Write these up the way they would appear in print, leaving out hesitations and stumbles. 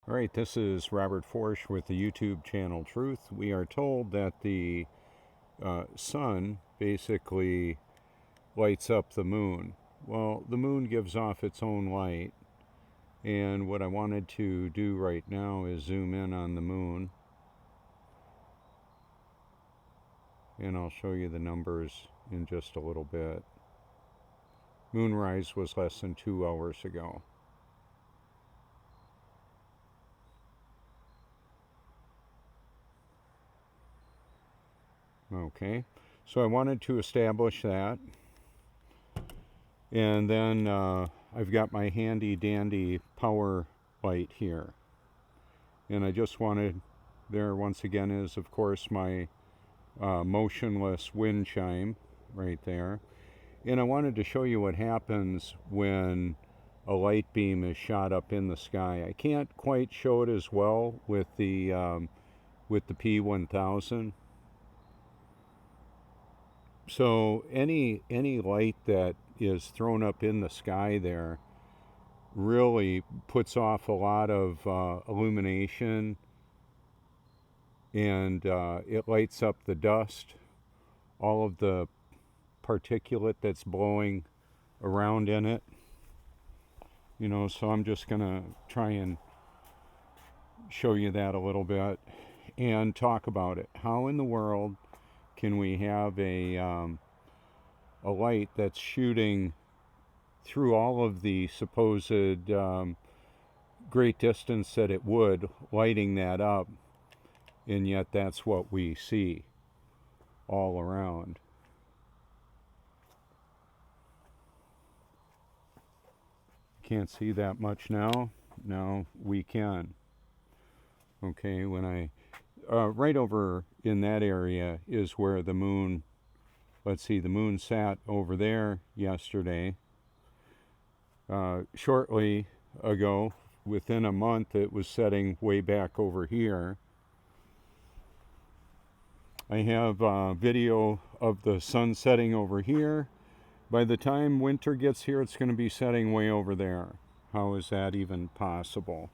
All right, this is Robert Forsch with the YouTube channel Truth. We are told that the sun basically lights up the moon. Well, the moon gives off its own light, and what I wanted to do right now is zoom in on the moon, and I'll show you the numbers in just a little bit. Moonrise was less than 2 hours ago. Okay, so I wanted to establish that, and then I've got my handy dandy power light here, and I just wanted, there once again is of course my motionless wind chime right there, and I wanted to show you what happens when a light beam is shot up in the sky. I can't quite show it as well with the P1000. So any light that is thrown up in the sky there really puts off a lot of illumination, and it lights up the dust, all of the particulate that's blowing around in it. So I'm just gonna try and show you that a little bit and talk about it. How in the world can we have a light that's shooting through all of the supposed great distance that it would, lighting that up, and yet that's what we see all around? Can't see that much now. Now we can. Okay, when I right over in that area is where the moon, let's see, the moon sat over there yesterday. Shortly ago, within a month, it was setting way back over here. I have a video of the sun setting over here. By the time winter gets here, it's going to be setting way over there. How is that even possible?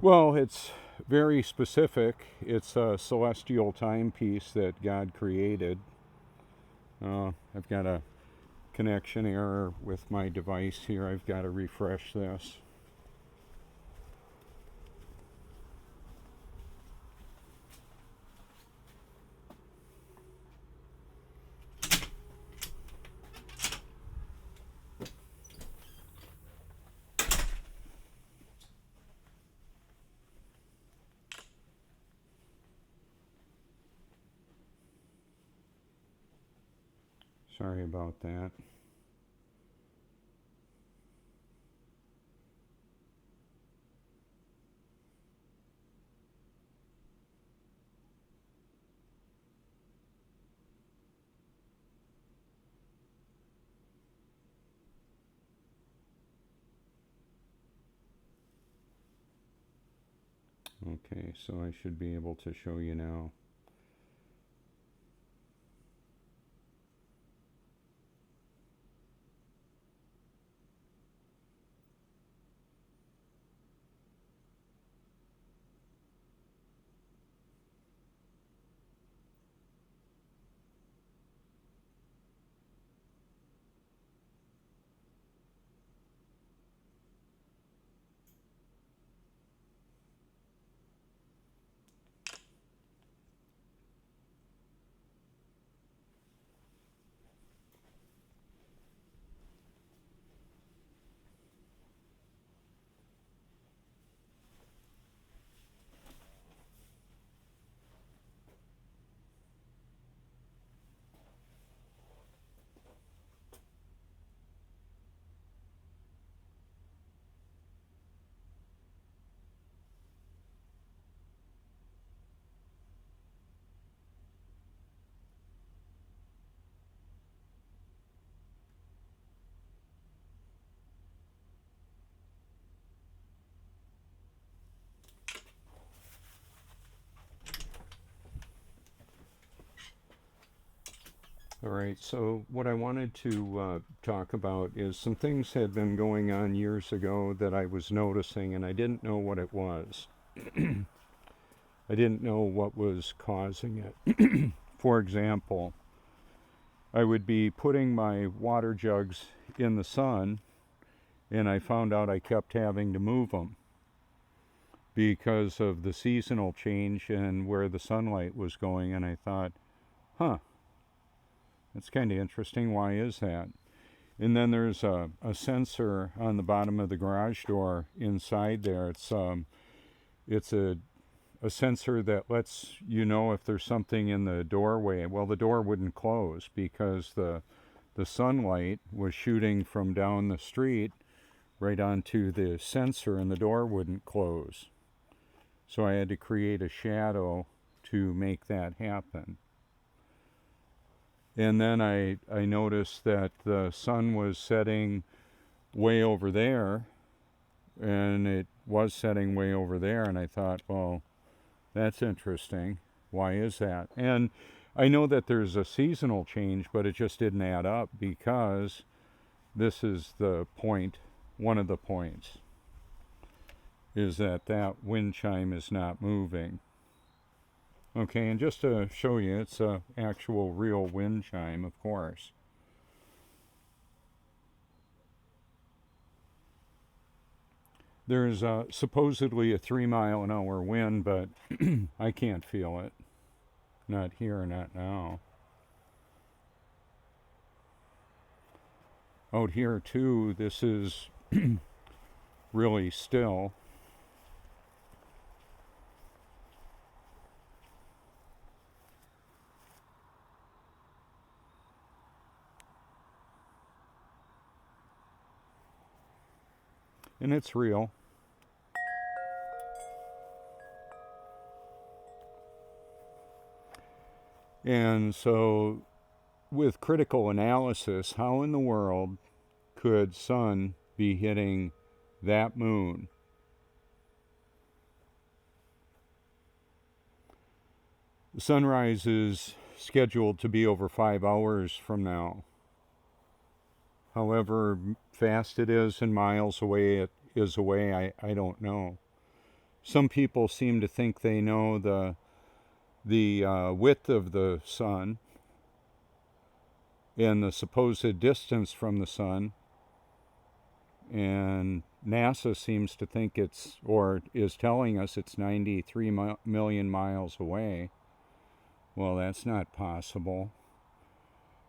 Well, it's very specific. It's a celestial timepiece that God created. I've got a connection error with my device here. I've got to refresh this. Sorry about that. Okay, so I should be able to show you now. All right, so what I wanted to talk about is some things had been going on years ago that I was noticing, and I didn't know what it was. I didn't know what was causing it. For example, I would be putting my water jugs in the sun, and I found out I kept having to move them because of the seasonal change and where the sunlight was going, and I thought, huh, that's kind of interesting. Why is that? And then there's a sensor on the bottom of the garage door inside there. It's a sensor that lets you know if there's something in the doorway. Well, the door wouldn't close because the sunlight was shooting from down the street right onto the sensor, and the door wouldn't close. So I had to create a shadow to make that happen. And then I noticed that the sun was setting way over there, and it was setting way over there, and I thought, well, that's interesting. Why is that? And I know that there's a seasonal change, but it just didn't add up because this is the point, one of the points, is that that wind chime is not moving. Okay, and just to show you, it's a actual real wind chime, of course. There's supposedly a 3-mile-an-hour wind, but I can't feel it. Not here, not now. Out here too, this is really still. And it's real. And so, with critical analysis, how in the world could sun be hitting that moon? The sunrise is scheduled to be over 5 hours from now. However fast it is and miles away it is away, I don't know. Some people seem to think they know the width of the sun and the supposed distance from the sun, and NASA seems to think it's, or is telling us it's 93 million miles away. Well, that's not possible.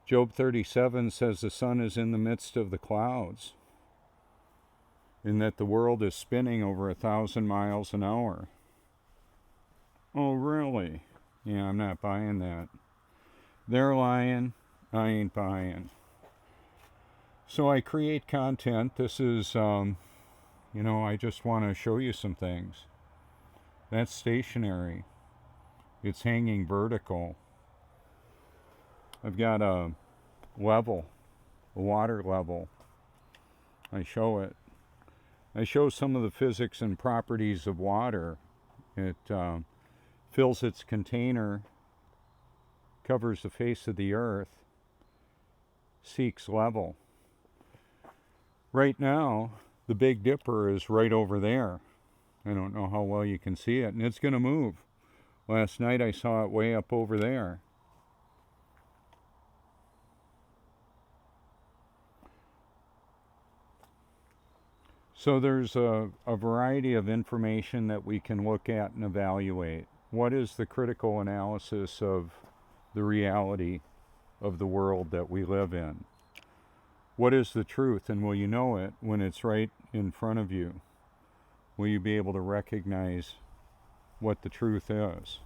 Job 37 says the sun is in the midst of the clouds, and that the world is spinning over 1,000 miles an hour. Oh, really? Yeah, I'm not buying that. They're lying. I ain't buying. So I create content. This is, I just want to show you some things. That's stationary. It's hanging vertical. I've got a level, a water level. I show it. I show some of the physics and properties of water. It fills its container, covers the face of the earth, seeks level. Right now, the Big Dipper is right over there. I don't know how well you can see it, and it's going to move. Last night I saw it way up over there. So there's a variety of information that we can look at and evaluate. What is the critical analysis of the reality of the world that we live in? What is the truth, and will you know it when it's right in front of you? Will you be able to recognize what the truth is?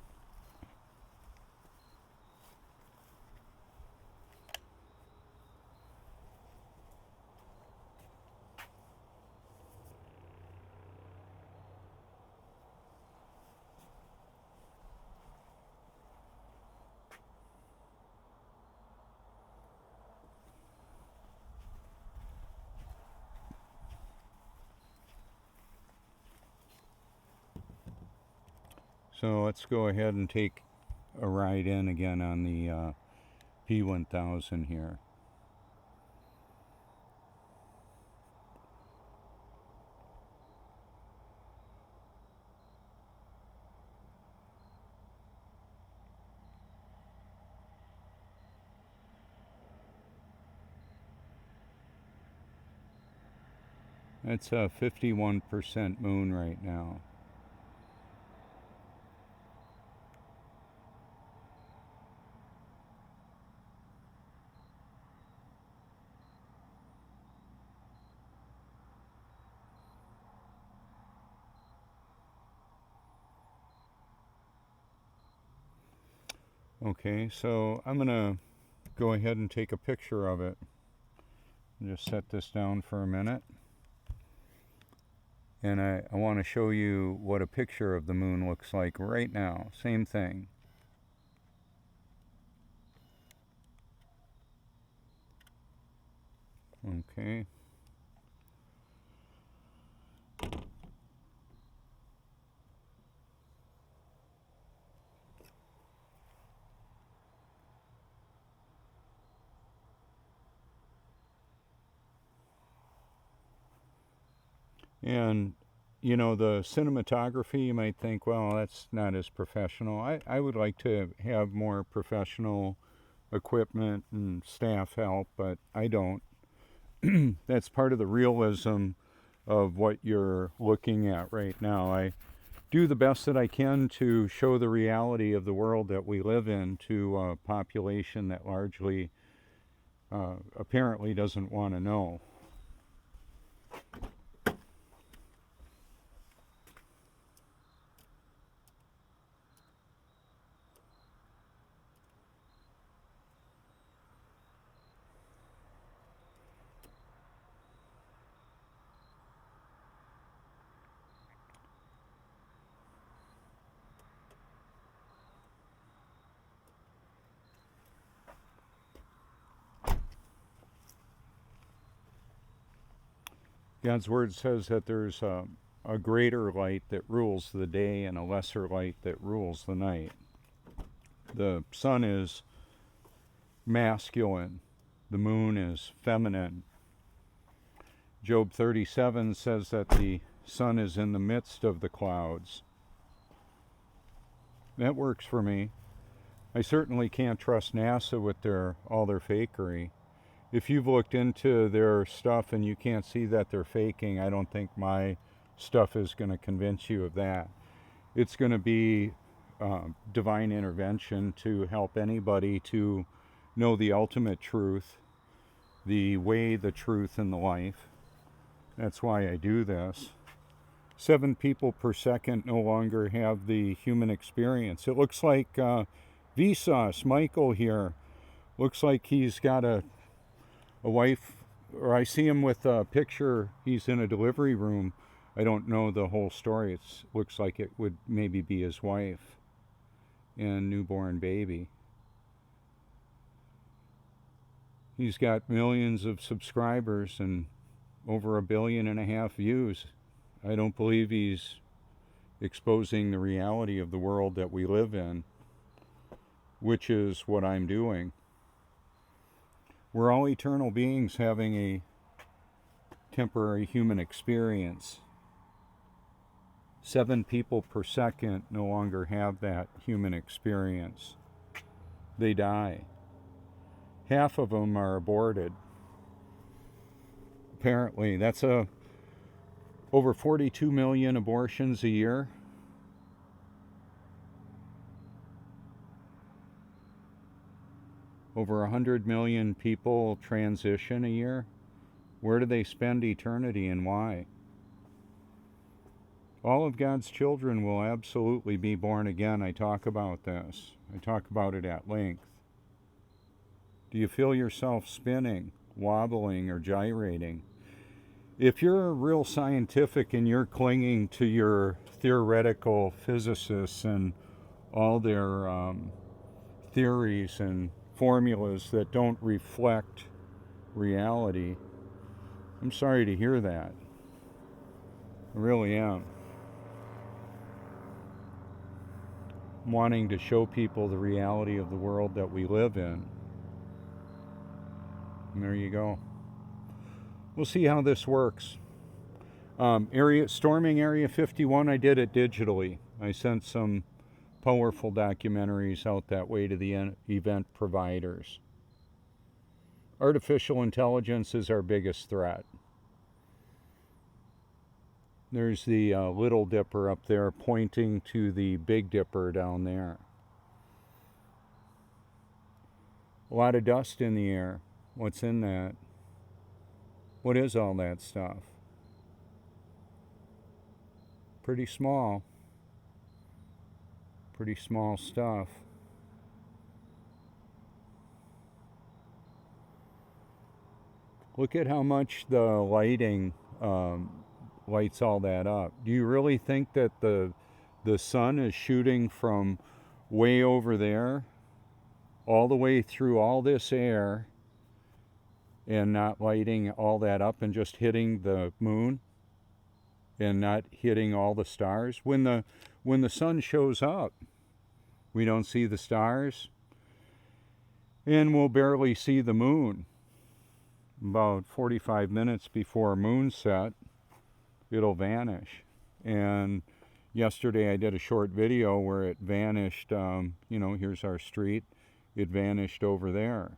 So let's go ahead and take a ride in again on the P1000 here. It's a 51% moon right now. Okay, so I'm going to go ahead and take a picture of it. Just set this down for a minute. And I want to show you what a picture of the moon looks like right now. Same thing. Okay. And, you know, the cinematography, you might think, well, that's not as professional. I would like to have more professional equipment and staff help, but I don't. That's part of the realism of what you're looking at right now. I do the best that I can to show the reality of the world that we live in to a population that largely apparently doesn't want to know. God's word says that there's a greater light that rules the day and a lesser light that rules the night. The sun is masculine, the moon is feminine. Job 37 says that the sun is in the midst of the clouds. That works for me. I certainly can't trust NASA with all their fakery. If you've looked into their stuff and you can't see that they're faking, I don't think my stuff is going to convince you of that. It's going to be divine intervention to help anybody to know the ultimate truth, the way, the truth, and the life. That's why I do this. 7 people per second no longer have the human experience. It looks like Vsauce, Michael here, looks like he's got a wife, or I see him with a picture, he's in a delivery room. I don't know the whole story. It looks like it would maybe be his wife and newborn baby. He's got millions of subscribers and over 1.5 billion views. I don't believe he's exposing the reality of the world that we live in, which is what I'm doing. We're all eternal beings having a temporary human experience. 7 people per second no longer have that human experience. They die. Half of them are aborted. Apparently, that's over 42 million abortions a year. Over 100 million people transition a year. Where do they spend eternity and why? All of God's children will absolutely be born again. I talk about this. I talk about it at length. Do you feel yourself spinning, wobbling, or gyrating? If you're real scientific and you're clinging to your theoretical physicists and all their theories and formulas that don't reflect reality, I'm sorry to hear that. I really am. I'm wanting to show people the reality of the world that we live in. And there you go. We'll see how this works. Storming Area 51, I did it digitally. I sent some powerful documentaries out that way to the event providers. Artificial intelligence is our biggest threat. There's the Little Dipper up there pointing to the Big Dipper down there. A lot of dust in the air. What's in that? What is all that stuff? Pretty small. Pretty small stuff. Look at how much the lighting lights all that up. Do you really think that the sun is shooting from way over there all the way through all this air and not lighting all that up and just hitting the moon and not hitting all the stars? When the sun shows up, we don't see the stars and we'll barely see the moon. About 45 minutes before moonset, it'll vanish. And yesterday I did a short video where it vanished, here's our street. It vanished over there.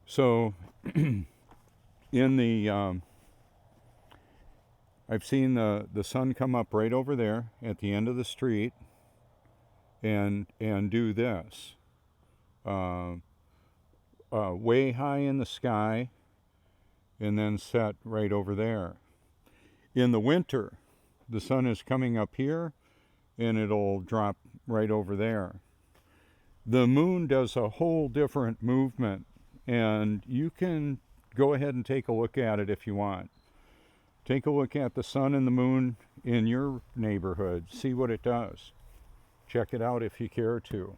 So I've seen the sun come up right over there at the end of the street and do this. Way high in the sky and then set right over there. In the winter, the sun is coming up here and it'll drop right over there. The moon does a whole different movement, and you can go ahead and take a look at it if you want. Take a look at the sun and the moon in your neighborhood. See what it does. Check it out if you care to.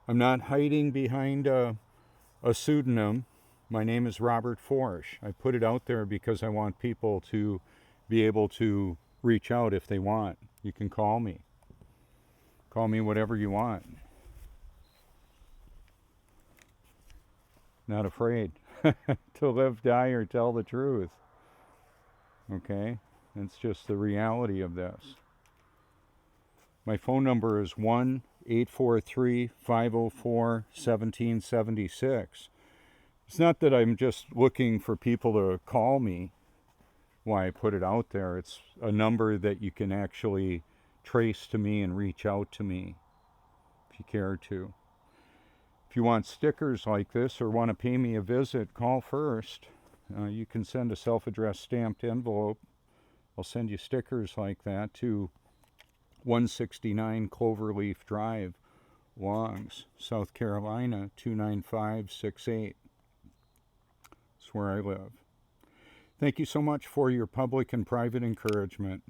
I'm not hiding behind a pseudonym. My name is Robert Forsch. I put it out there because I want people to be able to reach out if they want. You can call me. Call me whatever you want. Not afraid to live, die, or tell the truth. Okay? It's just the reality of this. My phone number is 1-843-504-1776. It's not that I'm just looking for people to call me why I put it out there. It's a number that you can actually trace to me and reach out to me if you care to. If you want stickers like this or want to pay me a visit, call first. You can send a self-addressed stamped envelope. I'll send you stickers like that to 169 Cloverleaf Drive, Longs, South Carolina, 29568. That's where I live. Thank you so much for your public and private encouragement.